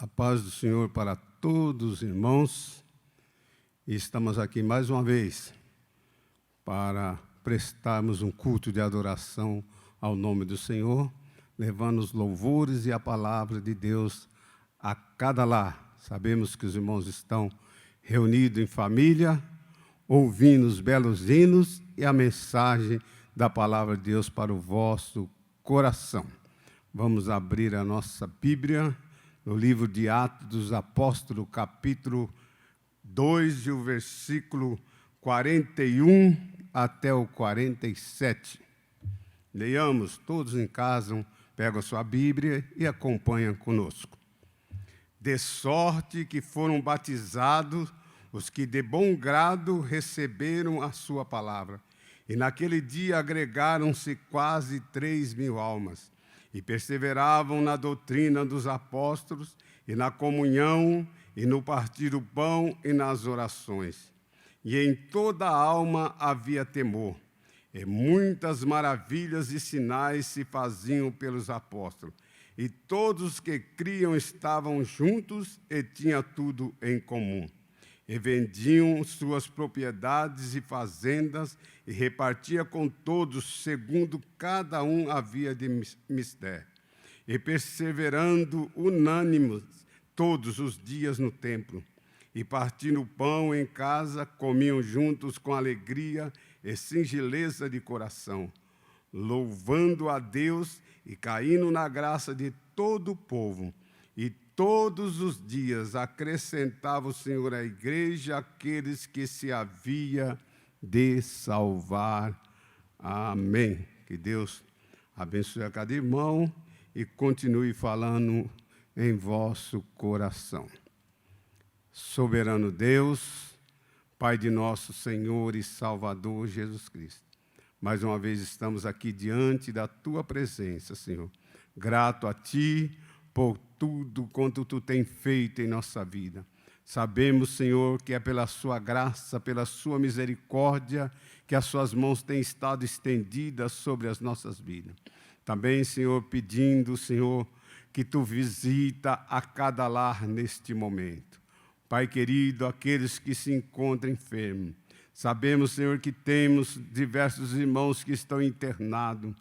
A paz do Senhor para todos os irmãos. Estamos aqui mais uma vez para prestarmos um culto de adoração ao nome do Senhor, levando os louvores e a palavra de Deus a cada lar. Sabemos que os irmãos estão reunidos em família, ouvindo os belos hinos e a mensagem da palavra de Deus para o vosso coração. Vamos abrir a nossa Bíblia no livro de Atos dos Apóstolos, capítulo 2, e o versículo 41 até o 47. Leiamos, todos em casa, pegam a sua Bíblia e acompanham conosco. De sorte que foram batizados os que de bom grado receberam a sua palavra. E naquele dia agregaram-se quase 3.000 almas. E perseveravam na doutrina dos apóstolos, e na comunhão, e no partir do pão, e nas orações. E em toda a alma havia temor, e muitas maravilhas e sinais se faziam pelos apóstolos. E todos os que criam estavam juntos, e tinham tudo em comum. E vendiam suas propriedades e fazendas, e repartia com todos, segundo cada um havia de mister. E perseverando unânimes todos os dias no templo, e partindo o pão em casa, comiam juntos com alegria e singeleza de coração, louvando a Deus e caindo na graça de todo o povo. E todos os dias acrescentava o Senhor à igreja aqueles que se havia de salvar. Amém. Que Deus abençoe a cada irmão e continue falando em vosso coração. Soberano Deus, Pai de nosso Senhor e Salvador Jesus Cristo, mais uma vez estamos aqui diante da Tua presença, Senhor. Grato a Ti por tudo quanto Tu tem feito em nossa vida. Sabemos, Senhor, que é pela Sua graça, pela Sua misericórdia, que as Suas mãos têm estado estendidas sobre as nossas vidas. Também, Senhor, pedindo, Senhor, que Tu visita a cada lar neste momento. Pai querido, aqueles que se encontram enfermos. Sabemos, Senhor, que temos diversos irmãos que estão internados.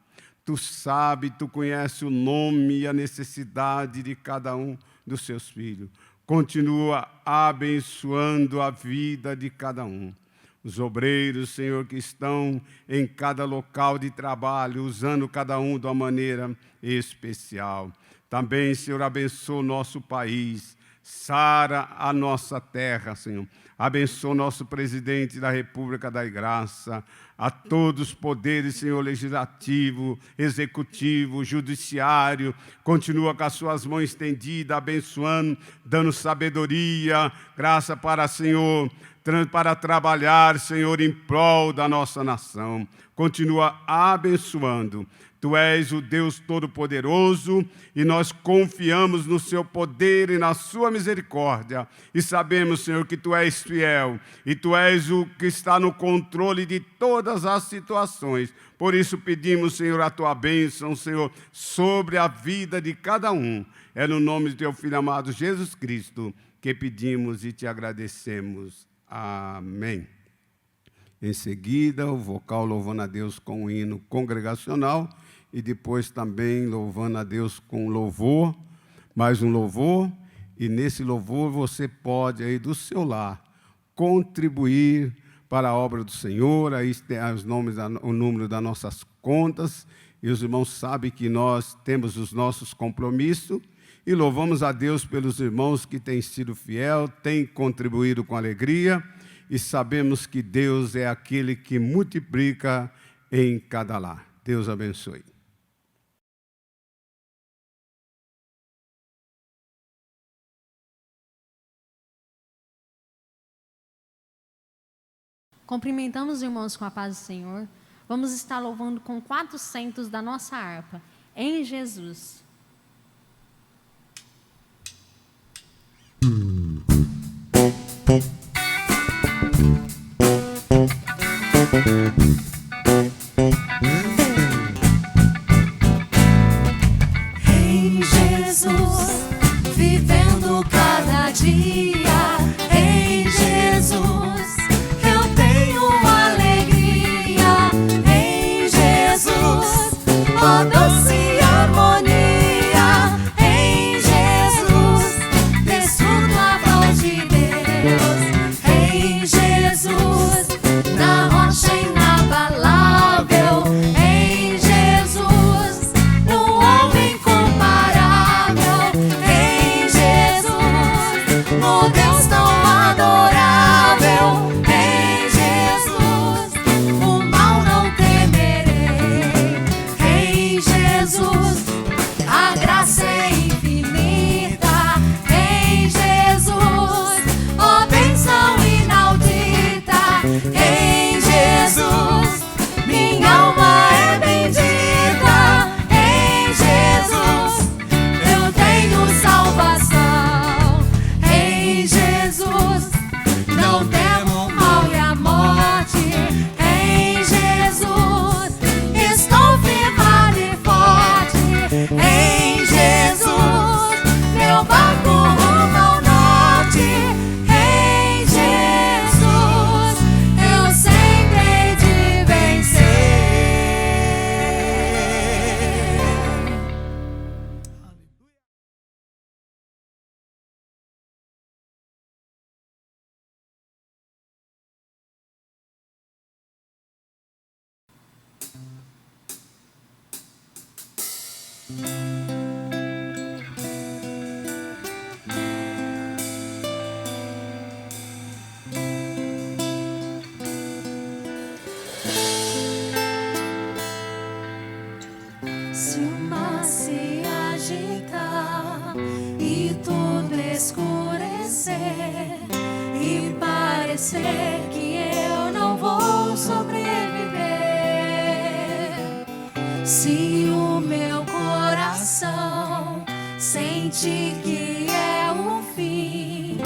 Tu sabe, Tu conhece o nome e a necessidade de cada um dos seus filhos. Continua abençoando a vida de cada um. Os obreiros, Senhor, que estão em cada local de trabalho, usando cada um de uma maneira especial. Também, Senhor, abençoa o nosso país, sara a nossa terra, Senhor. Abençoa o nosso presidente da República da Graça, a todos os poderes, Senhor, legislativo, executivo, judiciário. Continua com as suas mãos estendidas, abençoando, dando sabedoria, graça para, Senhor, para trabalhar, Senhor, em prol da nossa nação. Continua abençoando. Tu és o Deus Todo-Poderoso e nós confiamos no Seu poder e na Sua misericórdia. E sabemos, Senhor, que Tu és fiel e Tu és o que está no controle de todas as situações. Por isso pedimos, Senhor, a Tua bênção, Senhor, sobre a vida de cada um. É no nome de Teu Filho amado Jesus Cristo que pedimos e Te agradecemos. Amém. Em seguida, o vocal louvando a Deus com o hino congregacional e depois também louvando a Deus com louvor, mais um louvor, e nesse louvor você pode aí do seu lar contribuir para a obra do Senhor. Aí tem o número das nossas contas, e os irmãos sabem que nós temos os nossos compromissos, e louvamos a Deus pelos irmãos que têm sido fiel, têm contribuído com alegria, e sabemos que Deus é aquele que multiplica em cada lar. Deus abençoe. Cumprimentamos os irmãos com a paz do Senhor. Vamos estar louvando com 400 da nossa harpa, em Jesus. Em Jesus, vivendo cada dia. Em Jesus eu tenho alegria. Em Jesus, ó doce harmonia. Em Jesus desfruto a voz de Deus. Em Jesus, na rocha inabalável. Em Jesus, no homem incomparável. Em Jesus, no Deus tão adorável. Em Jesus, o mal não temerei. Em Jesus, a graça é infinita. Em Jesus, ó bênção inaudita. Em Jesus, minha alma é bendita. Em Jesus, eu tenho salvação. Em Jesus, não temo o mal e a morte. Em Jesus, estou firmado e forte. Em Jesus, meu barco rumo ao norte. Em Jesus, eu sempre hei de vencer. Se o mar se agitar e tudo escurecer e parecer que eu não vou sobreviver, se o meu coração sentir que é o fim,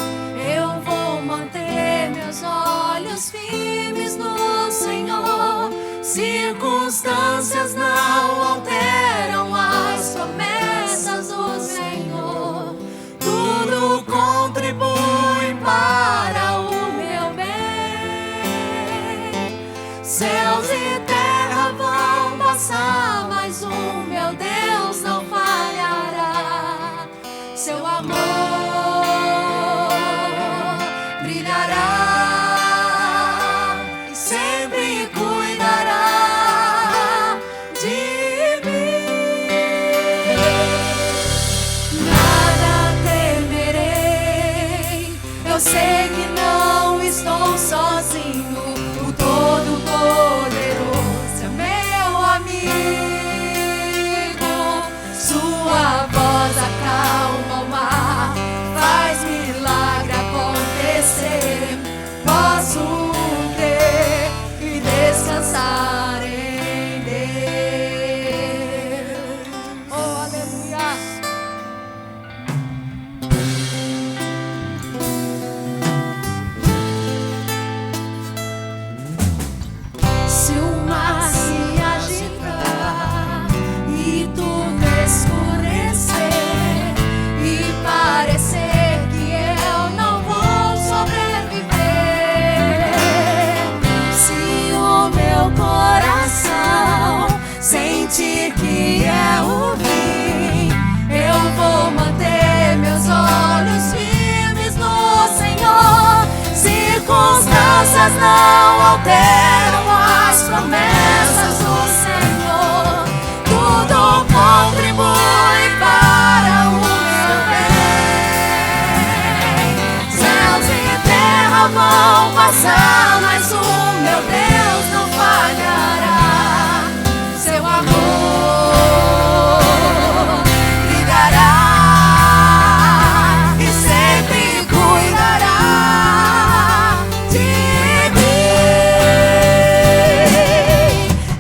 eu vou manter meus olhos firmes no Senhor. Circunstâncias não alteram as promessas do Senhor. Tudo contribui para o meu bem. Céus e terra vão passar, mas o meu Deus não falhará. Seu amor brilhará e sempre cuidará de mim. Nada temerei, eu sei que não estou sozinho. O Todo-Poderoso é meu amigo. Sua voz acalma o mar, faz milagre acontecer. Posso crer e descansar em Deus. Oh, aleluia. Se o mar se agitar e tudo escurecer e parecer que eu não vou sobreviver, se o meu coração sentir que é o fim, eu vou manter meus olhos firmes no Senhor. Circunstâncias não alteram as promessas do Senhor. Tudo contribui para o meu bem. Céus e terra vão passar, mas o meu Deus não falhará. Seu amor brilhará e sempre cuidará de mim.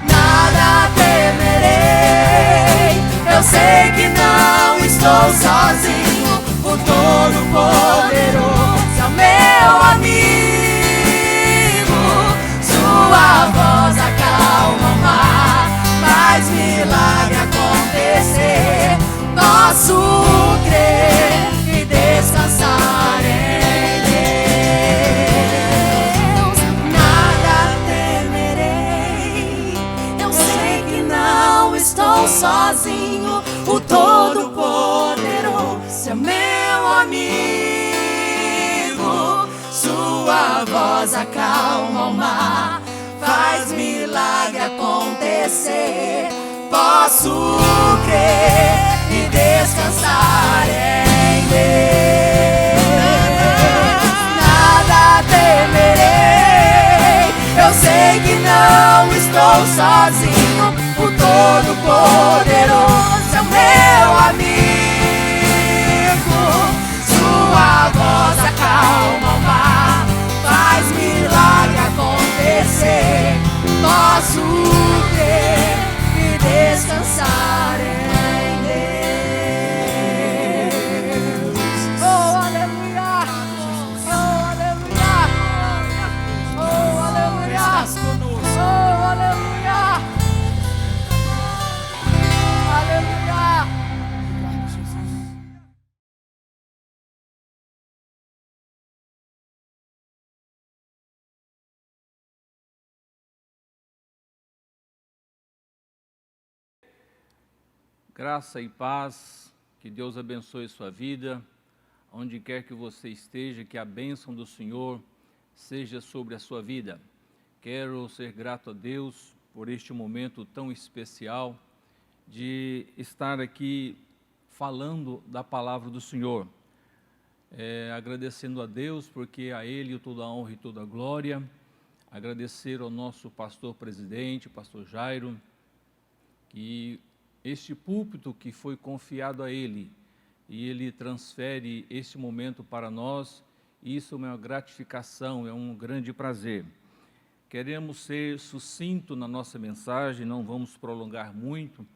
Nada temerei, eu sei que não estou sozinho. O Todo-Poderoso é o meu amigo. Sua voz acalma o mar, faz milagre acontecer. Posso crer e descansar amigo. Sua voz acalma o mar, faz milagre acontecer. Posso crer e descansar em Deus. Nada temerei, eu sei que não estou sozinho. O Todo-Poderoso é o meu amigo. Sua voz acalma o mar, faz milagre acontecer. Posso crer e descansar em Deus. Oh, aleluia! Oh, aleluia! Oh, aleluia! Oh, aleluia! Aleluia! Graça e paz, que Deus abençoe sua vida, onde quer que você esteja, que a bênção do Senhor seja sobre a sua vida. Quero ser grato a Deus por este momento tão especial de estar aqui falando da palavra do Senhor. Agradecendo a Deus, porque a Ele toda a honra e toda a glória. Agradecer ao nosso pastor presidente, pastor Jairo, que este púlpito que foi confiado a ele, e ele transfere este momento para nós, isso é uma gratificação, é um grande prazer. Queremos ser sucinto na nossa mensagem, não vamos prolongar muito,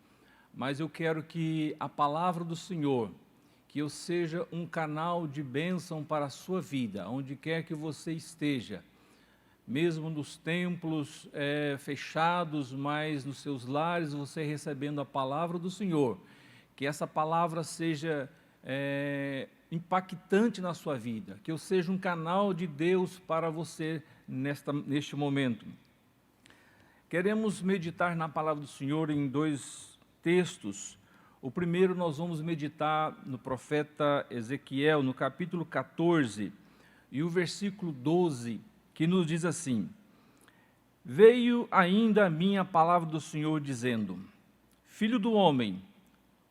mas eu quero que a palavra do Senhor, que eu seja um canal de bênção para a sua vida, onde quer que você esteja, mesmo nos templos fechados, mas nos seus lares, você recebendo a palavra do Senhor, que essa palavra seja impactante na sua vida, que eu seja um canal de Deus para você neste momento. Queremos meditar na palavra do Senhor em dois textos. O primeiro nós vamos meditar no profeta Ezequiel, no capítulo 14, e o versículo 12, que nos diz assim: veio ainda a minha palavra do Senhor dizendo: filho do homem,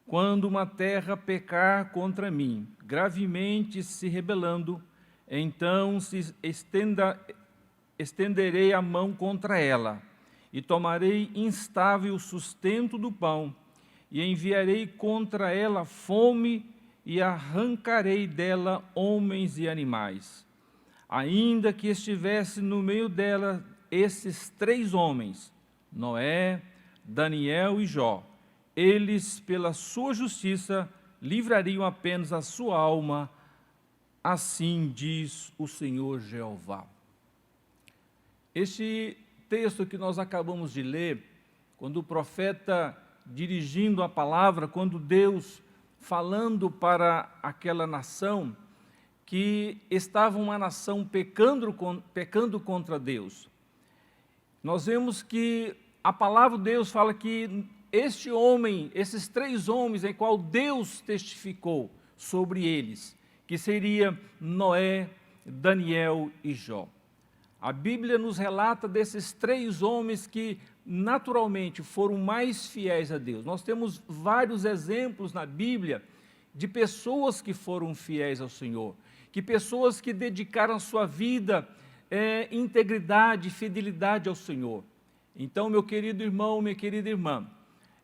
quando uma terra pecar contra mim, gravemente se rebelando, então estenderei a mão contra ela, e tomarei instável o sustento do pão, e enviarei contra ela fome, e arrancarei dela homens e animais. Ainda que estivesse no meio dela esses 3 homens, Noé, Daniel e Jó, eles, pela sua justiça, livrariam apenas a sua alma, assim diz o Senhor Jeová. Este texto que nós acabamos de ler, quando o profeta dirigindo a palavra, quando Deus falando para aquela nação, que estava uma nação pecando contra Deus. Nós vemos que a palavra de Deus fala que este homem, esses 3 homens em qual Deus testificou sobre eles, que seria Noé, Daniel e Jó. A Bíblia nos relata desses 3 homens que naturalmente foram mais fiéis a Deus. Nós temos vários exemplos na Bíblia de pessoas que foram fiéis ao Senhor, que pessoas que dedicaram sua vida, integridade, fidelidade ao Senhor. Então, meu querido irmão, minha querida irmã,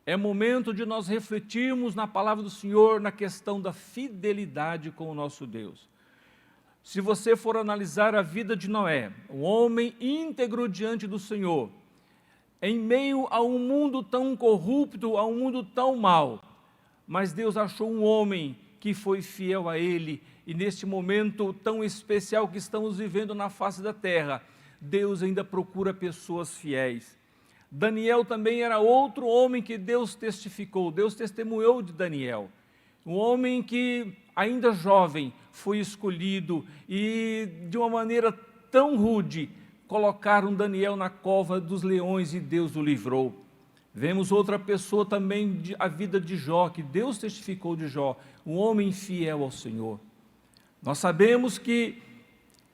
é momento de nós refletirmos na palavra do Senhor, na questão da fidelidade com o nosso Deus. Se você for analisar a vida de Noé, um homem íntegro diante do Senhor, em meio a um mundo tão corrupto, a um mundo tão mau, mas Deus achou um homem que foi fiel a Ele, e neste momento tão especial que estamos vivendo na face da terra, Deus ainda procura pessoas fiéis. Daniel também era outro homem que Deus testificou, Deus testemunhou de Daniel. Um homem que, ainda jovem, foi escolhido e, de uma maneira tão rude, colocaram Daniel na cova dos leões e Deus o livrou. Vemos outra pessoa também, a vida de Jó, que Deus testificou de Jó, um homem fiel ao Senhor. Nós sabemos que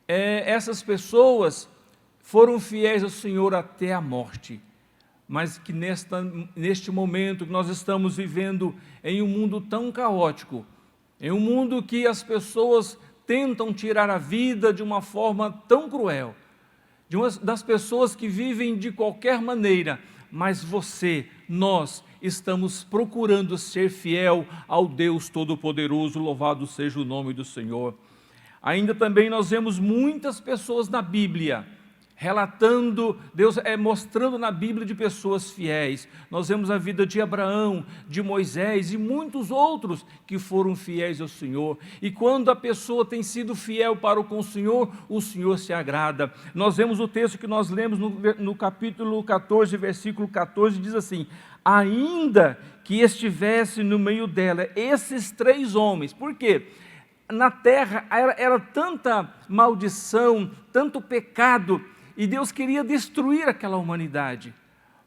essas pessoas foram fiéis ao Senhor até a morte, mas que neste momento que nós estamos vivendo em um mundo tão caótico, em um mundo que as pessoas tentam tirar a vida de uma forma tão cruel, das pessoas que vivem de qualquer maneira, mas nós estamos procurando ser fiel ao Deus Todo-Poderoso, louvado seja o nome do Senhor. Ainda também nós vemos muitas pessoas na Bíblia, relatando, Deus mostrando na Bíblia de pessoas fiéis. Nós vemos a vida de Abraão, de Moisés e muitos outros que foram fiéis ao Senhor. E quando a pessoa tem sido fiel para com o Senhor se agrada. Nós vemos o texto que nós lemos no capítulo 14, versículo 14, diz assim: ainda que estivesse no meio dela esses 3 homens. Por quê? Na terra era tanta maldição, tanto pecado, e Deus queria destruir aquela humanidade.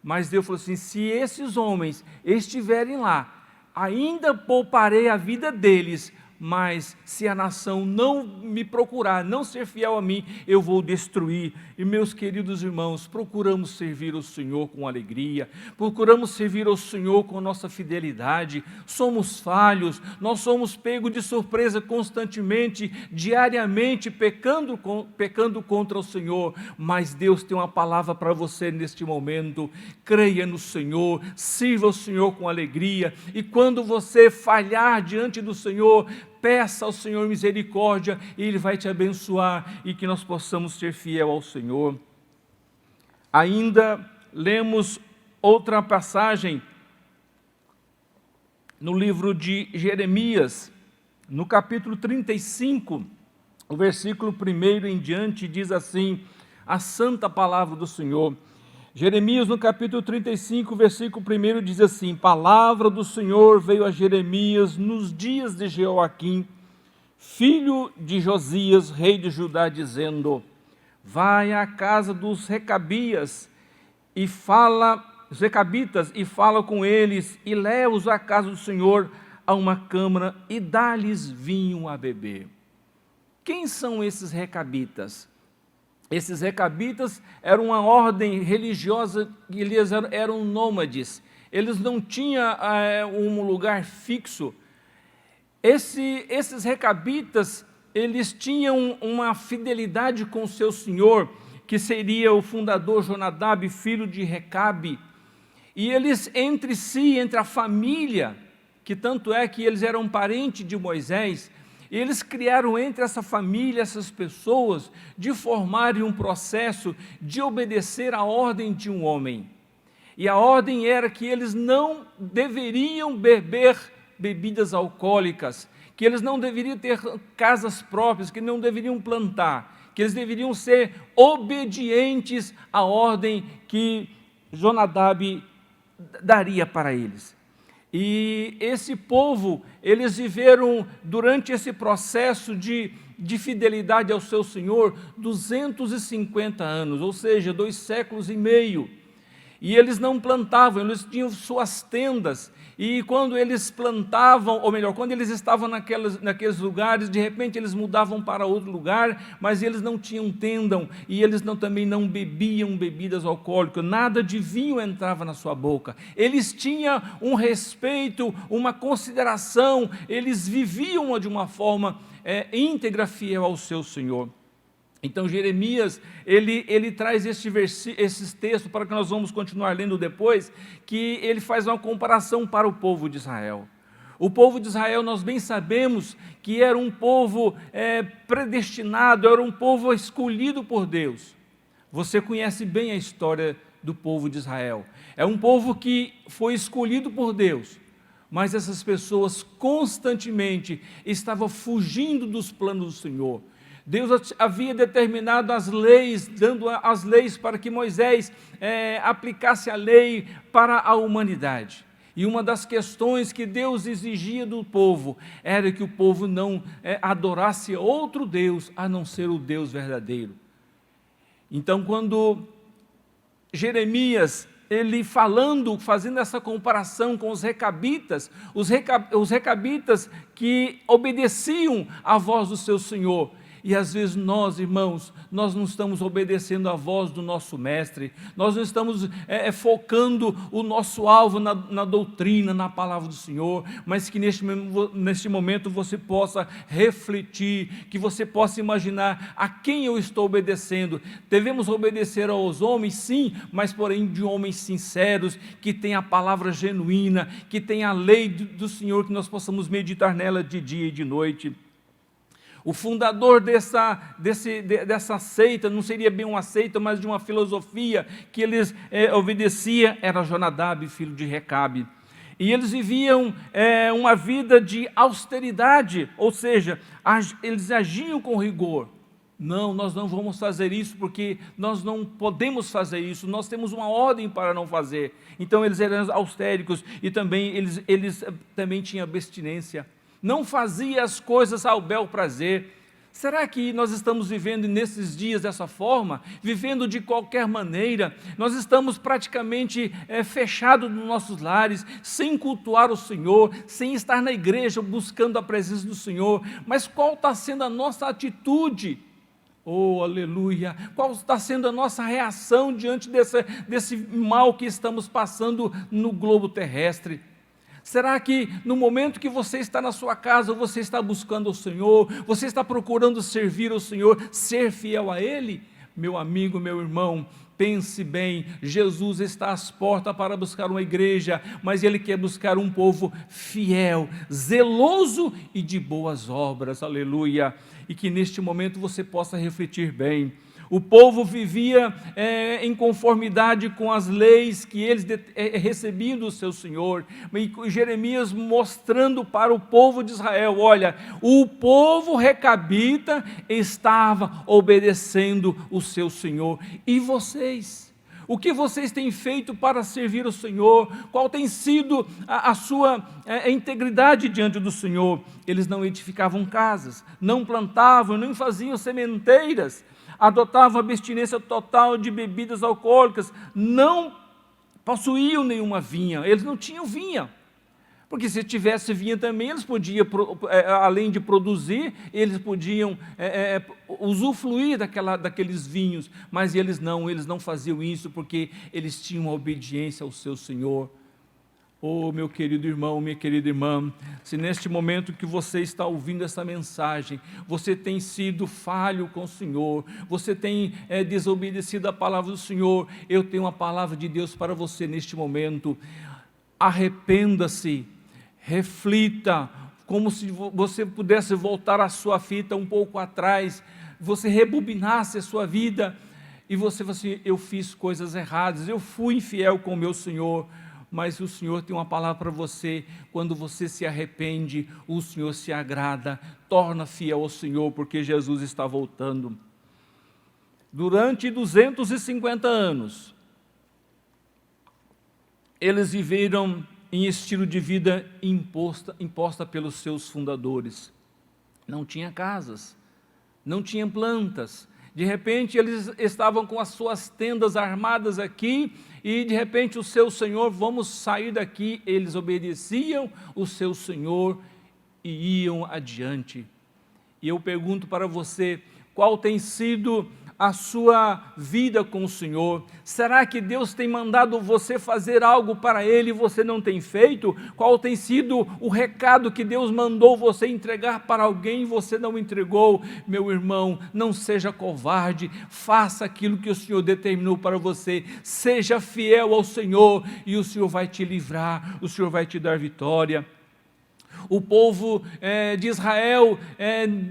Mas Deus falou assim: se esses homens estiverem lá, ainda pouparei a vida deles, mas se a nação não me procurar, não ser fiel a mim, eu vou destruir. E meus queridos irmãos, procuramos servir o Senhor com alegria, procuramos servir ao Senhor com nossa fidelidade. Somos falhos, nós somos pegos de surpresa constantemente, diariamente, pecando contra o Senhor, mas Deus tem uma palavra para você neste momento: creia no Senhor, sirva o Senhor com alegria, e quando você falhar diante do Senhor, peça ao Senhor misericórdia e Ele vai te abençoar, e que nós possamos ser fiel ao Senhor. Ainda lemos outra passagem no livro de Jeremias, no capítulo 35, o versículo 1 em diante, diz assim a santa palavra do Senhor. Jeremias, no capítulo 35, versículo 1, diz assim: palavra do Senhor veio a Jeremias nos dias de Jeoaquim, filho de Josias, rei de Judá, dizendo: vai à casa dos recabitas e fala com eles, e leva-os à casa do Senhor, a uma câmara, e dá-lhes vinho a beber. Quem são esses recabitas? Esses recabitas eram uma ordem religiosa, eles eram nômades, eles não tinham um lugar fixo. Esses recabitas, eles tinham uma fidelidade com o seu senhor, que seria o fundador Jonadab, filho de Recabe, e eles entre si, entre a família, que tanto é que eles eram parentes de Moisés, eles criaram entre essa família, essas pessoas, de formarem um processo de obedecer à ordem de um homem. E a ordem era que eles não deveriam beber bebidas alcoólicas, que eles não deveriam ter casas próprias, que não deveriam plantar, que eles deveriam ser obedientes à ordem que Jonadab daria para eles. E esse povo, eles viveram durante esse processo de fidelidade ao seu Senhor 250 anos, ou seja, 2 séculos e meio. E eles não plantavam, eles tinham suas tendas, e quando eles plantavam, ou melhor, quando eles estavam naqueles lugares, de repente eles mudavam para outro lugar, mas eles não tinham tenda, e eles também não bebiam bebidas alcoólicas, nada de vinho entrava na sua boca. Eles tinham um respeito, uma consideração, eles viviam de uma forma íntegra, fiel ao seu Senhor. Então Jeremias, ele traz esses textos, para que nós vamos continuar lendo depois, que ele faz uma comparação para o povo de Israel. O povo de Israel, nós bem sabemos que era um povo predestinado, era um povo escolhido por Deus. Você conhece bem a história do povo de Israel. É um povo que foi escolhido por Deus, mas essas pessoas constantemente estavam fugindo dos planos do Senhor. Deus havia determinado as leis, dando as leis para que Moisés aplicasse a lei para a humanidade. E uma das questões que Deus exigia do povo era que o povo não adorasse outro Deus, a não ser o Deus verdadeiro. Então, quando Jeremias ele fazendo essa comparação com os recabitas, os recabitas que obedeciam à voz do seu Senhor. E às vezes nós, irmãos, nós não estamos obedecendo à voz do nosso mestre, nós não estamos focando o nosso alvo na doutrina, na palavra do Senhor, mas que neste momento você possa refletir, que você possa imaginar a quem eu estou obedecendo. Devemos obedecer aos homens, sim, mas porém de homens sinceros, que têm a palavra genuína, que têm a lei do Senhor, que nós possamos meditar nela de dia e de noite. O fundador dessa seita, não seria bem uma seita, mas de uma filosofia que eles obedeciam, era Jonadab, filho de Recabe. E eles viviam uma vida de austeridade, ou seja, eles agiam com rigor. Não, nós não vamos fazer isso porque nós não podemos fazer isso, nós temos uma ordem para não fazer. Então eles eram austéricos e também eles também tinham abstinência. Não fazia as coisas ao bel prazer. Será que nós estamos vivendo nesses dias dessa forma? Vivendo de qualquer maneira? Nós estamos praticamente fechados nos nossos lares, sem cultuar o Senhor, sem estar na igreja buscando a presença do Senhor. Mas qual está sendo a nossa atitude? Oh, aleluia! Qual está sendo a nossa reação diante desse mal que estamos passando no globo terrestre? Será que no momento que você está na sua casa, você está buscando o Senhor, você está procurando servir o Senhor, ser fiel a Ele? Meu amigo, meu irmão, pense bem, Jesus está às portas para buscar uma igreja, mas Ele quer buscar um povo fiel, zeloso e de boas obras, aleluia, e que neste momento você possa refletir bem. O povo vivia em conformidade com as leis que eles recebiam do seu Senhor. E Jeremias mostrando para o povo de Israel, olha, o povo recabita estava obedecendo o seu Senhor. E vocês? O que vocês têm feito para servir o Senhor? Qual tem sido a sua integridade diante do Senhor? Eles não edificavam casas, não plantavam, não faziam sementeiras, adotavam abstinência total de bebidas alcoólicas, não possuíam nenhuma vinha, eles não tinham vinha, porque se tivesse vinha também, eles podiam, além de produzir, eles podiam usufruir daqueles vinhos, mas eles não faziam isso, porque eles tinham a obediência ao seu Senhor. Oh, meu querido irmão, minha querida irmã, se neste momento que você está ouvindo essa mensagem, você tem sido falho com o Senhor, você tem desobedecido a palavra do Senhor, eu tenho uma palavra de Deus para você neste momento. Arrependa-se, reflita, como se você pudesse voltar a sua fita um pouco atrás, você rebobinasse a sua vida, e você fala assim, eu fiz coisas erradas, eu fui infiel com o meu Senhor, mas o Senhor tem uma palavra para você, quando você se arrepende, o Senhor se agrada, torna fiel ao Senhor, porque Jesus está voltando. Durante 250 anos, eles viveram em estilo de vida imposta pelos seus fundadores. Não tinha casas, não tinha plantas. De repente eles estavam com as suas tendas armadas aqui, e de repente o seu Senhor, vamos sair daqui. Eles obedeciam o seu Senhor e iam adiante. E eu pergunto para você, qual tem sido a sua vida com o Senhor? Será que Deus tem mandado você fazer algo para Ele e você não tem feito? Qual tem sido o recado que Deus mandou você entregar para alguém e você não entregou? Meu irmão, não seja covarde, faça aquilo que o Senhor determinou para você, seja fiel ao Senhor e o Senhor vai te livrar, o Senhor vai te dar vitória. O povo de Israel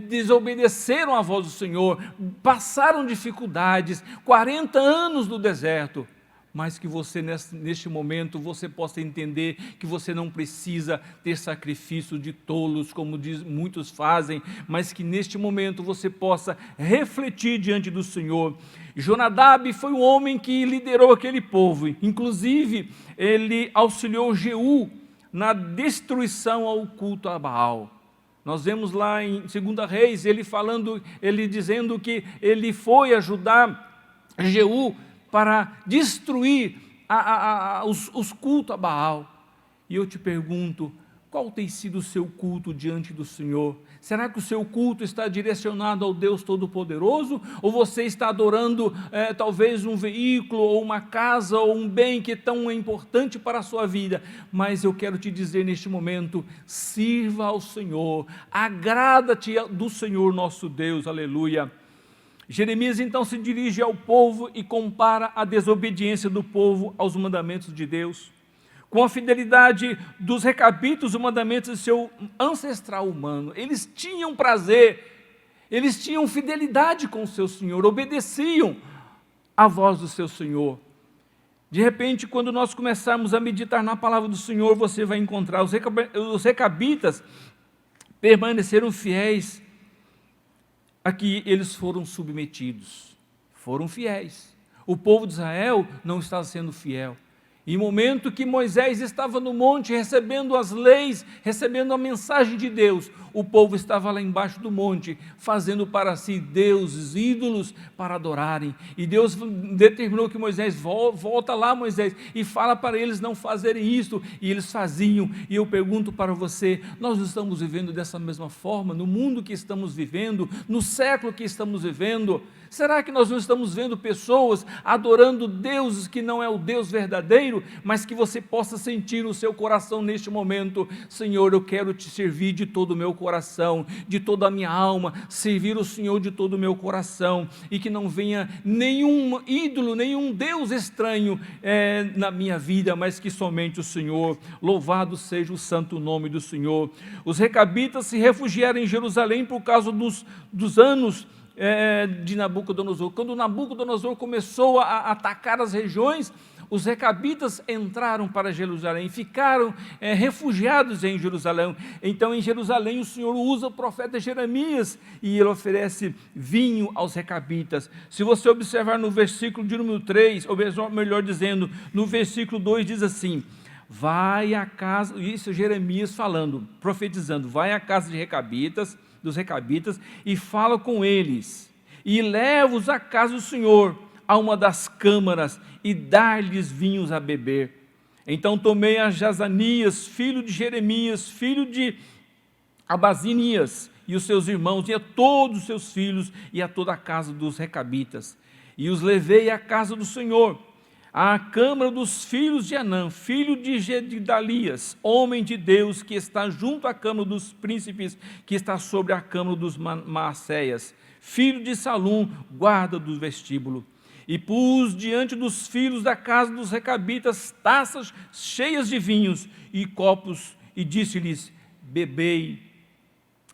desobedeceram à voz do Senhor, passaram dificuldades, 40 anos no deserto, mas que você neste momento você possa entender que você não precisa ter sacrifício de tolos, como muitos fazem, mas que neste momento você possa refletir diante do Senhor. Jonadab foi um homem que liderou aquele povo, inclusive ele auxiliou Jeú na destruição ao culto a Baal. Nós vemos lá em 2 Reis, ele dizendo que ele foi ajudar Jeú para destruir os cultos a Baal. E eu te pergunto, qual tem sido o seu culto diante do Senhor? Será que o seu culto está direcionado ao Deus Todo-Poderoso? Ou você está adorando talvez um veículo, ou uma casa, ou um bem que é tão importante para a sua vida? Mas eu quero te dizer neste momento, sirva ao Senhor, agrada-te do Senhor nosso Deus, aleluia. Jeremias então se dirige ao povo e compara a desobediência do povo aos mandamentos de Deus, com a fidelidade dos recabitas, os mandamentos do seu ancestral humano. Eles tinham prazer, eles tinham fidelidade com o seu Senhor, obedeciam à voz do seu Senhor. De repente, quando nós começarmos a meditar na palavra do Senhor, você vai encontrar os recabitas permaneceram fiéis a que eles foram submetidos, foram fiéis. O povo de Israel não estava sendo fiel. Em momento que Moisés estava no monte recebendo as leis, recebendo a mensagem de Deus, o povo estava lá embaixo do monte, fazendo para si deuses, ídolos para adorarem. E Deus determinou que Moisés, volta lá Moisés, e fala para eles não fazerem isso, e eles faziam. E eu pergunto para você, nós estamos vivendo dessa mesma forma, no mundo que estamos vivendo, no século que estamos vivendo? Será que nós não estamos vendo pessoas adorando deuses que não é o Deus verdadeiro, mas que você possa sentir no seu coração neste momento: Senhor, eu quero te servir de todo o meu coração, de toda a minha alma, servir o Senhor de todo o meu coração, e que não venha nenhum ídolo, nenhum Deus estranho na minha vida, mas que somente o Senhor. Louvado seja o santo nome do Senhor. Os recabitas se refugiaram em Jerusalém por causa dos anos de Nabucodonosor. Quando Nabucodonosor começou a atacar as regiões, os recabitas entraram para Jerusalém, ficaram refugiados em Jerusalém. Então, em Jerusalém, o Senhor usa o profeta Jeremias e ele oferece vinho aos recabitas. Se você observar no versículo de número 3, ou melhor dizendo, no versículo 2, diz assim: vai à casa, isso Jeremias falando, profetizando, vai à casa dos recabitas, e fala com eles, e leva-os à casa do Senhor, a uma das câmaras, e dar-lhes vinhos a beber. Então tomei a Jazanias, filho de Jeremias, filho de Abazinias, e os seus irmãos, e a todos os seus filhos, e a toda a casa dos recabitas, e os levei à casa do Senhor, à câmara dos filhos de Anã, filho de Gedalias, homem de Deus, que está junto à câmara dos príncipes, que está sobre a câmara dos Maacéias, filho de Salum, guarda do vestíbulo. E pus diante dos filhos da casa dos recabitas taças cheias de vinhos e copos, e disse-lhes: bebei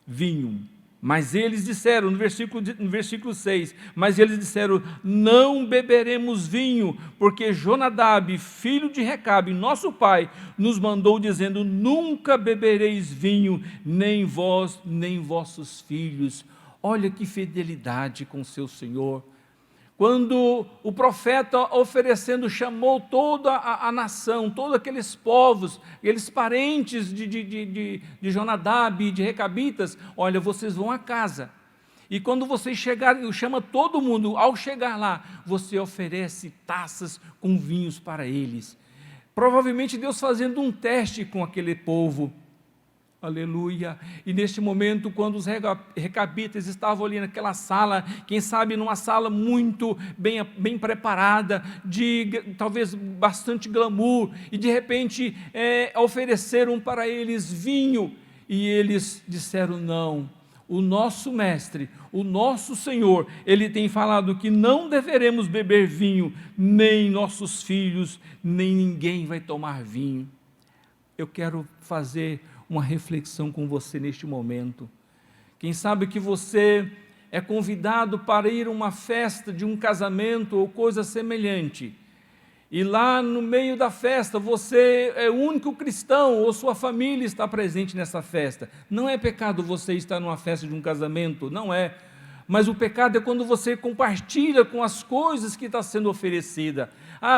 vinho. Mas eles disseram, no versículo 6, mas eles disseram: não beberemos vinho, porque Jonadab, filho de Recabe, nosso pai, nos mandou dizendo: nunca bebereis vinho, nem vós, nem vossos filhos. Olha que fidelidade com seu Senhor. Quando o profeta oferecendo chamou toda a nação, todos aqueles povos, aqueles parentes de Jonadab e de recabitas: olha, vocês vão à casa, e quando vocês chegarem, chama todo mundo, ao chegar lá, você oferece taças com vinhos para eles. Provavelmente Deus fazendo um teste com aquele povo. Aleluia. E neste momento, quando os recabitas estavam ali naquela sala, quem sabe numa sala muito bem preparada, de talvez bastante glamour, e de repente ofereceram para eles vinho, e eles disseram: não, o nosso mestre, o nosso Senhor, ele tem falado que não deveremos beber vinho, nem nossos filhos, nem ninguém vai tomar vinho. Eu quero fazer uma reflexão com você neste momento. Quem sabe que você é convidado para ir a uma festa de um casamento ou coisa semelhante, e lá no meio da festa você é o único cristão, ou sua família está presente nessa festa. Não é pecado você estar numa festa de um casamento, não é. Mas o pecado é quando você compartilha com as coisas que está sendo oferecida.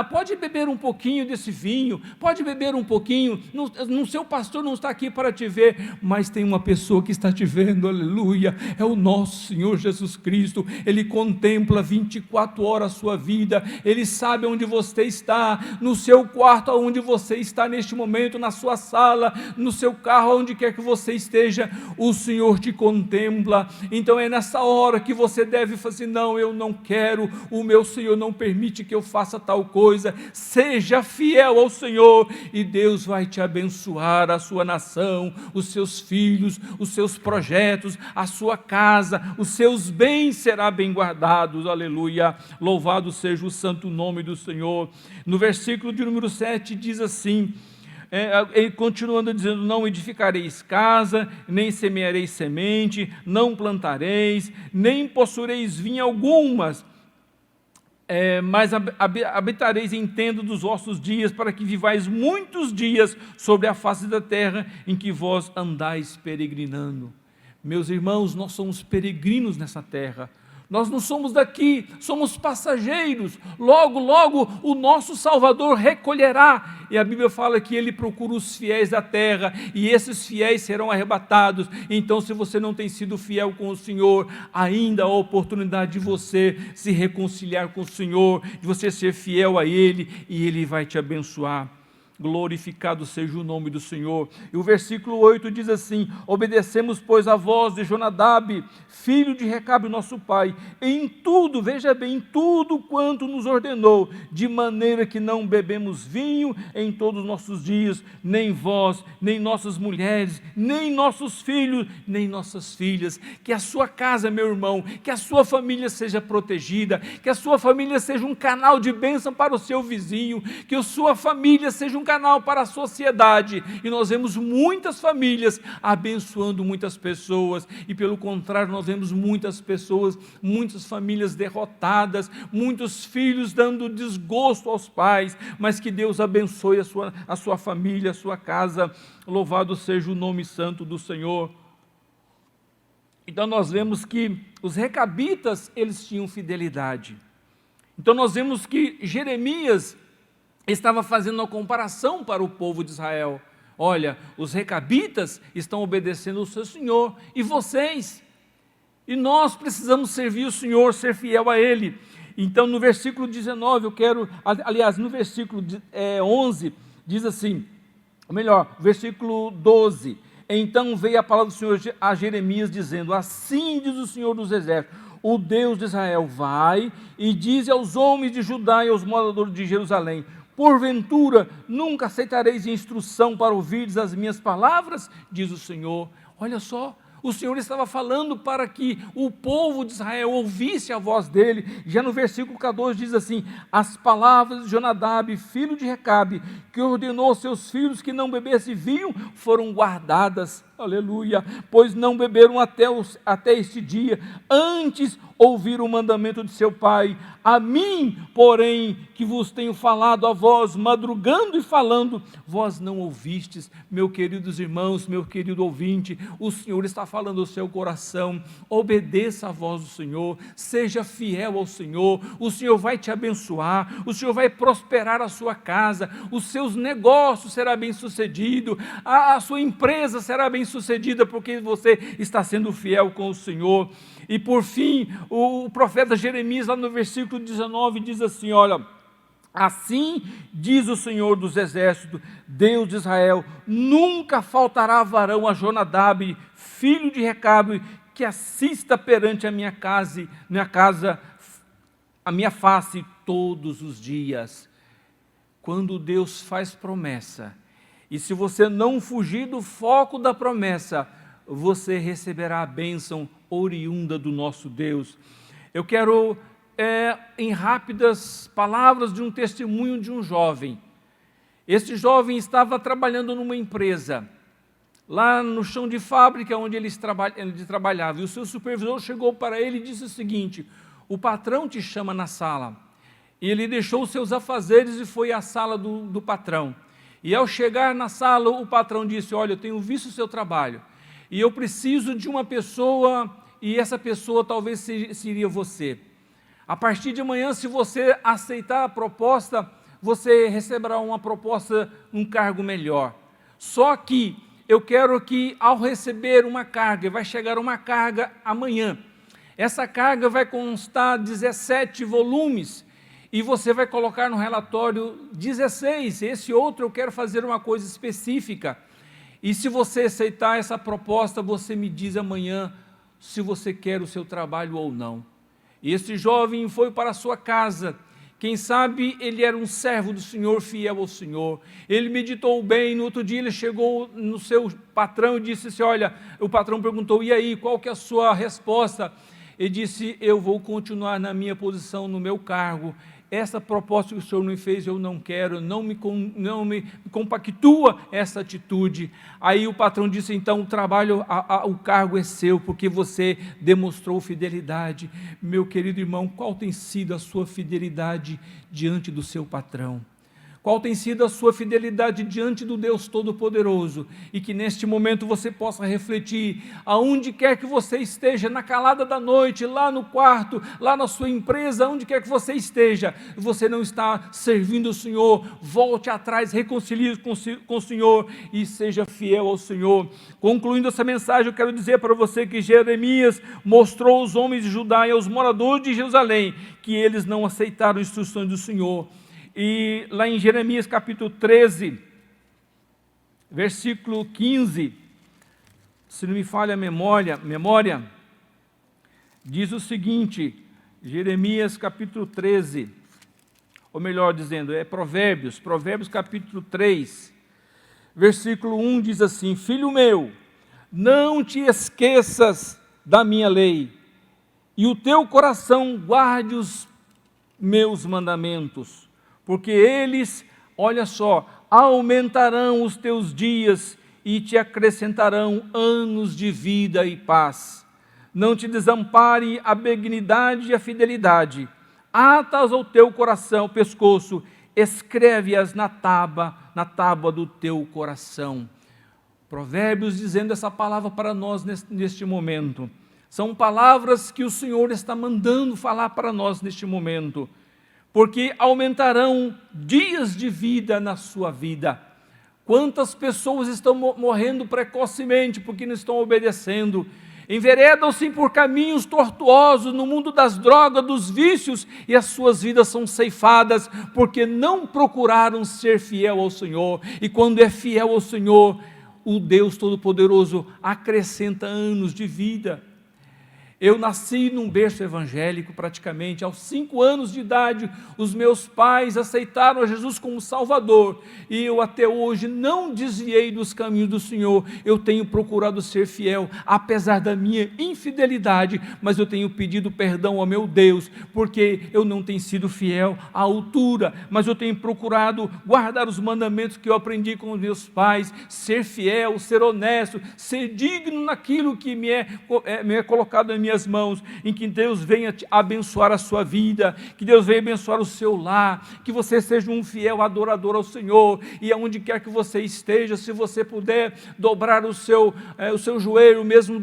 Pode beber um pouquinho desse vinho, pode beber um pouquinho, no seu pastor não está aqui para te ver, mas tem uma pessoa que está te vendo, aleluia, é o nosso Senhor Jesus Cristo. Ele contempla 24 horas a sua vida, Ele sabe onde você está, no seu quarto, onde você está neste momento, na sua sala, no seu carro, onde quer que você esteja, o Senhor te contempla. Então é nessa hora que você deve fazer assim: não, eu não quero, o meu Senhor não permite que eu faça tal coisa. Seja fiel ao Senhor e Deus vai te abençoar, a sua nação, os seus filhos, os seus projetos, a sua casa, os seus bens serão bem guardados, aleluia, louvado seja o santo nome do Senhor. No versículo de número 7 diz assim, continuando dizendo: não edificareis casa, nem semeareis semente, não plantareis, nem possuireis vinha algumas, mas habitareis em tenda dos vossos dias, para que vivais muitos dias sobre a face da terra em que vós andais peregrinando. Meus irmãos, nós somos peregrinos nessa terra. Nós não somos daqui, somos passageiros. Logo, logo o nosso Salvador recolherá. E a Bíblia fala que Ele procura os fiéis da terra, e esses fiéis serão arrebatados. Então, se você não tem sido fiel com o Senhor, ainda há a oportunidade de você se reconciliar com o Senhor, de você ser fiel a Ele, e Ele vai te abençoar. Glorificado seja o nome do Senhor. E o versículo 8 diz assim: obedecemos, pois, a voz de Jonadab, filho de Recabe, nosso pai, em tudo, veja bem, em tudo quanto nos ordenou, de maneira que não bebemos vinho em todos os nossos dias, nem vós, nem nossas mulheres, nem nossos filhos, nem nossas filhas. Que a sua casa, meu irmão, que a sua família seja protegida, que a sua família seja um canal de bênção para o seu vizinho, que a sua família seja um canal para a sociedade. E nós vemos muitas famílias abençoando muitas pessoas, e pelo contrário, nós vemos muitas pessoas, muitas famílias derrotadas, muitos filhos dando desgosto aos pais. Mas que Deus abençoe a sua família, a sua casa. Louvado seja o nome santo do Senhor. Então nós vemos que os recabitas, eles tinham fidelidade. Então nós vemos que Jeremias estava fazendo uma comparação para o povo de Israel. Olha, os recabitas estão obedecendo ao seu Senhor, e vocês? E nós precisamos servir o Senhor, ser fiel a Ele. Então no versículo 19, no versículo 11, diz assim, ou melhor, versículo 12, então veio a palavra do Senhor a Jeremias dizendo: assim diz o Senhor dos exércitos, o Deus de Israel: vai e dize aos homens de Judá e aos moradores de Jerusalém: porventura nunca aceitareis instrução para ouvirdes as minhas palavras, diz o Senhor. Olha só, o Senhor estava falando para que o povo de Israel ouvisse a voz dele. Já no versículo 14 diz assim: as palavras de Jonadab, filho de Recabe, que ordenou aos seus filhos que não bebessem vinho, foram guardadas, aleluia, pois não beberam até este dia, antes ouviram o mandamento de seu pai. A mim, porém, que vos tenho falado a vós, madrugando e falando, vós não ouvistes. Meus queridos irmãos, meu querido ouvinte, o Senhor está falando ao seu coração. Obedeça a voz do Senhor, seja fiel ao Senhor. O Senhor vai te abençoar, o Senhor vai prosperar a sua casa, os seus negócios serão bem-sucedidos, a sua empresa será bem-sucedida, porque você está sendo fiel com o Senhor. E por fim, o profeta Jeremias, lá no versículo 19, diz assim: olha, assim diz o Senhor dos exércitos, Deus de Israel: nunca faltará varão a Jonadab, filho de Recabe, que assista perante a minha casa, a minha face todos os dias. Quando Deus faz promessa, e se você não fugir do foco da promessa, você receberá a bênção oriunda do nosso Deus. Eu quero, em rápidas palavras, de um testemunho de um jovem. Este jovem estava trabalhando numa empresa, lá no chão de fábrica onde ele trabalhava, e o seu supervisor chegou para ele e disse o seguinte: o patrão te chama na sala. E ele deixou os seus afazeres e foi à sala do patrão. E ao chegar na sala, o patrão disse: olha, eu tenho visto o seu trabalho, e eu preciso de uma pessoa, e essa pessoa talvez seria você. A partir de amanhã, se você aceitar a proposta, você receberá uma proposta, um cargo melhor. Só que eu quero que, ao receber uma carga, vai chegar uma carga amanhã. Essa carga vai constar 17 volumes e você vai colocar no relatório 16. Esse outro eu quero fazer uma coisa específica. E se você aceitar essa proposta, você me diz amanhã se você quer o seu trabalho ou não. E esse jovem foi para a sua casa. Quem sabe ele era um servo do Senhor, fiel ao Senhor. Ele meditou bem, no outro dia ele chegou no seu patrão e disse assim, olha, o patrão perguntou, e aí, qual que é a sua resposta? Ele disse, eu vou continuar na minha posição, no meu cargo. Essa proposta que o Senhor me fez, eu não quero, não me compactua essa atitude. Aí o patrão disse, então o trabalho, o cargo é seu, porque você demonstrou fidelidade. Meu querido irmão, qual tem sido a sua fidelidade diante do seu patrão? Qual tem sido a sua fidelidade diante do Deus Todo-Poderoso? E que neste momento você possa refletir, aonde quer que você esteja, na calada da noite, lá no quarto, lá na sua empresa, aonde quer que você esteja, você não está servindo o Senhor, volte atrás, reconcilie com o Senhor e seja fiel ao Senhor. Concluindo essa mensagem, eu quero dizer para você que Jeremias mostrou aos homens de Judá e aos moradores de Jerusalém que eles não aceitaram as instruções do Senhor. E lá em Jeremias capítulo 13, versículo 15, se não me falha a memória, diz o seguinte, Jeremias capítulo 13, ou melhor dizendo, é Provérbios capítulo 3, versículo 1 diz assim, filho meu, não te esqueças da minha lei, e o teu coração guarde os meus mandamentos, porque eles, olha só, aumentarão os teus dias e te acrescentarão anos de vida e paz. Não te desampare a benignidade e a fidelidade. Ata-as ao teu coração, pescoço, escreve-as na tábua do teu coração. Provérbios dizendo essa palavra para nós neste momento. São palavras que o Senhor está mandando falar para nós neste momento. Porque aumentarão dias de vida na sua vida. Quantas pessoas estão morrendo precocemente porque não estão obedecendo, enveredam-se por caminhos tortuosos no mundo das drogas, dos vícios, e as suas vidas são ceifadas porque não procuraram ser fiel ao Senhor. E quando é fiel ao Senhor, o Deus Todo-Poderoso acrescenta anos de vida. Eu nasci num berço evangélico praticamente, aos 5 anos de idade, os meus pais aceitaram a Jesus como Salvador, e eu até hoje não desviei dos caminhos do Senhor, eu tenho procurado ser fiel, apesar da minha infidelidade, mas eu tenho pedido perdão ao meu Deus, porque eu não tenho sido fiel à altura, mas eu tenho procurado guardar os mandamentos que eu aprendi com os meus pais, ser fiel, ser honesto, ser digno naquilo que me é colocado na minhas mãos, em que Deus venha abençoar a sua vida, que Deus venha abençoar o seu lar, que você seja um fiel adorador ao Senhor, e aonde quer que você esteja, se você puder dobrar o seu joelho, mesmo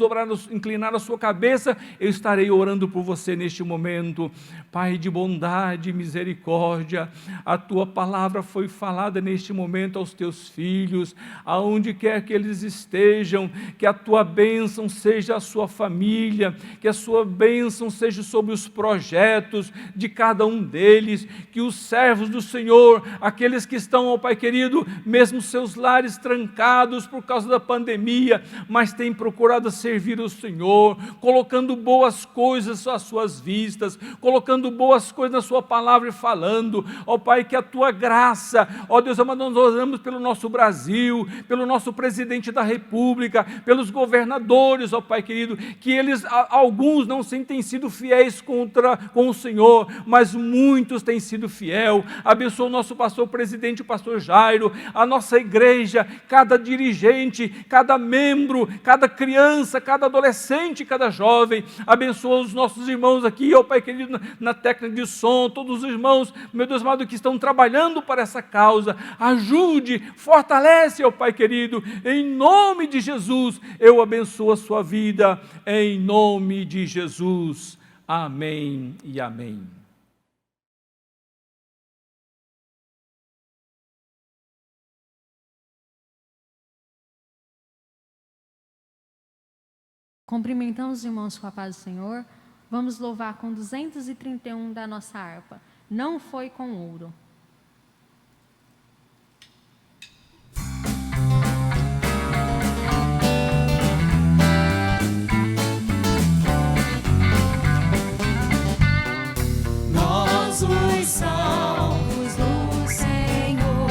inclinar a sua cabeça, eu estarei orando por você neste momento. Pai de bondade e misericórdia, a tua palavra foi falada neste momento aos teus filhos, aonde quer que eles estejam, que a tua bênção seja a sua família, que a sua bênção seja sobre os projetos de cada um deles, que os servos do Senhor, aqueles que estão, ó Pai querido, mesmo seus lares trancados por causa da pandemia, mas têm procurado servir o Senhor, colocando boas coisas às suas vistas, colocando boas coisas na sua palavra e falando, ó Pai, que a tua graça, ó Deus amado, nós oramos pelo nosso Brasil, pelo nosso presidente da República, pelos governadores, ó Pai querido, que eles, alguns não têm sido fiéis com o Senhor, mas muitos têm sido fiel. Abençoa o nosso pastor presidente, o pastor Jairo, a nossa igreja, cada dirigente, cada membro, cada criança, cada adolescente, cada jovem. Abençoa os nossos irmãos aqui, ó Pai querido, na técnica de som, todos os irmãos, meu Deus amado, que estão trabalhando para essa causa. Ajude, fortalece, ó Pai querido, em nome de Jesus, eu abençoo a sua vida, em nome de Jesus. Amém e amém. Cumprimentamos os irmãos com a paz do Senhor. Vamos louvar com 231 da nossa harpa. Não foi com ouro. Nós os salvos do Senhor,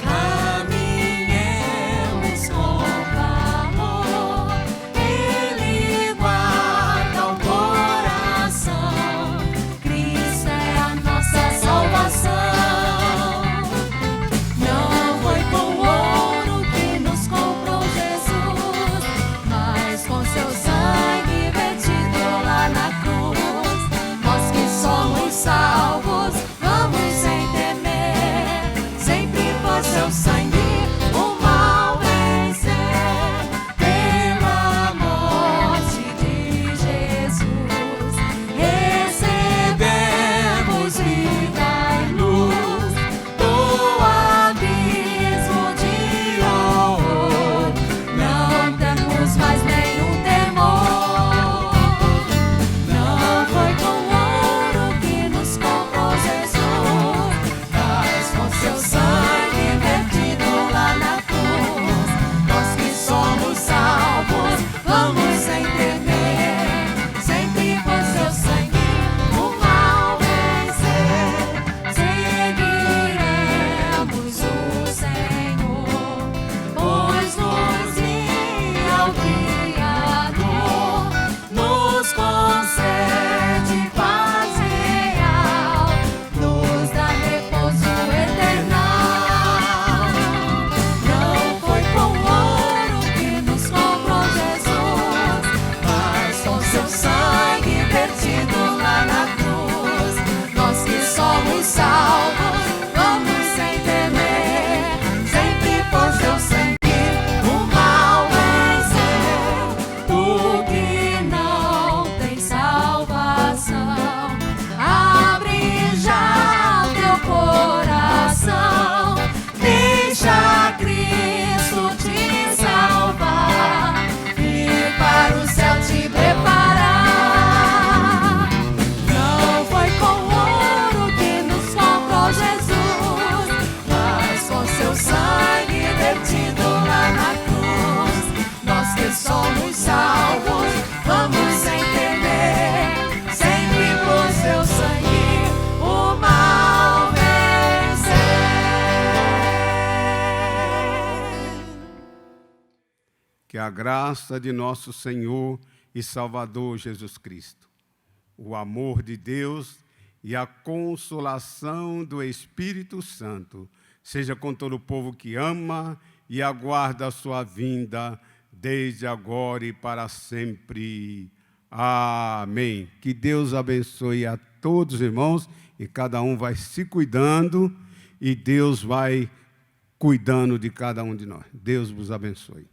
caminhemos com valor. Ele guarda o coração, Cristo é a nossa salvação. Não foi com ouro que nos comprou Jesus, mas com seu sangue vertido lá na cruz. Nós que somos salvos, vamos sem temer, sempre por seu sangue o mal vencer. Pela morte de Jesus, recebemos vida e luz do abismo de horror. Não temos mais nenhum temor. Não foi com ouro que nos comprou Jesus, mas com seu sangue vertido lá na cruz. Nós que somos salvos, vamos sem temer, sempre por seu sangue o mal vencer. Seguiremos o Senhor, pois nos guia o Criador, nos concede paz real, nos dá repouso eternal. Não foi com ouro que nos comprou Jesus, mas com seu sangue vertido lá na cruz. Nós que somos salvos, vamos sem temer, sempre por seu sangue o mal vencer. Tu que não tens salvação, abre já teu coração, deixa Cristo te salvar e para o céu te preparar. Não foi com ouro que nos comprou Jesus, mas com seu sangue vertido lá na cruz. Nós que somos salvos, vamos sem temer, sempre por seu sangue o mal vencer. Que a graça de nosso Senhor e Salvador Jesus Cristo, o amor de Deus e a consolação do Espírito Santo seja com todo o povo que ama e aguarda a sua vinda, desde agora e para sempre. Amém. Que Deus abençoe a todos os irmãos, e cada um vai se cuidando, e Deus vai cuidando de cada um de nós. Deus vos abençoe.